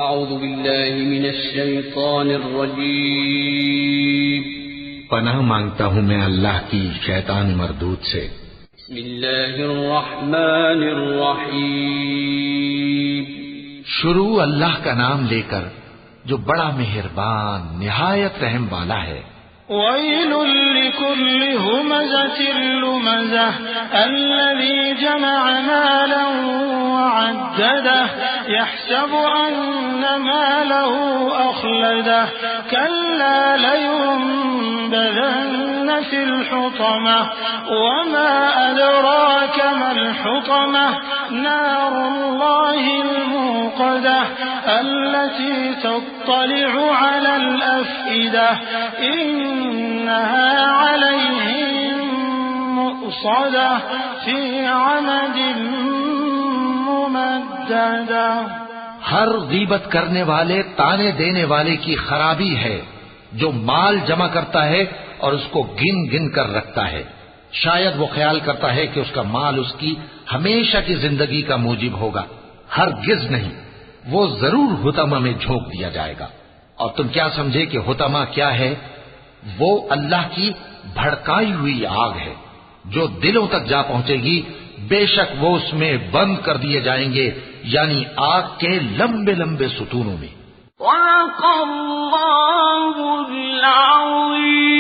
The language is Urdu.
اعوذ باللہ من الشیطان الرجیم پناہ مانگتا ہوں میں اللہ کی شیطان مردود سے۔ بسم اللہ الرحمن الرحیم شروع اللہ کا نام لے کر جو بڑا مہربان نہایت رحم والا ہے۔ ويل لكل همزة لمزة الذي جمع مالا وعدده يحسب أن ماله أخلده كلا لينبذن في الحطمة وما أدراك ما الحطمة نار الله الموقدة التي تطلع على الأفئدة إنها عليهم مؤصدة في عمد ممددة۔ ہر غیبت کرنے والے تانے دینے والے کی خرابی ہے جو مال جمع کرتا ہے اور اس کو گن گن کر رکھتا ہے، شاید وہ خیال کرتا ہے کہ اس کا مال اس کی ہمیشہ کی زندگی کا موجب ہوگا، ہرگز نہیں، وہ ضرور حطمہ میں جھونک دیا جائے گا۔ اور تم کیا سمجھے کہ حطمہ کیا ہے؟ وہ اللہ کی بھڑکائی ہوئی آگ ہے جو دلوں تک جا پہنچے گی، بے شک وہ اس میں بند کر دیے جائیں گے، یعنی آگ کے لمبے لمبے ستونوں میں۔ وَلَقَ اللَّهُ الْعَظِيمُ۔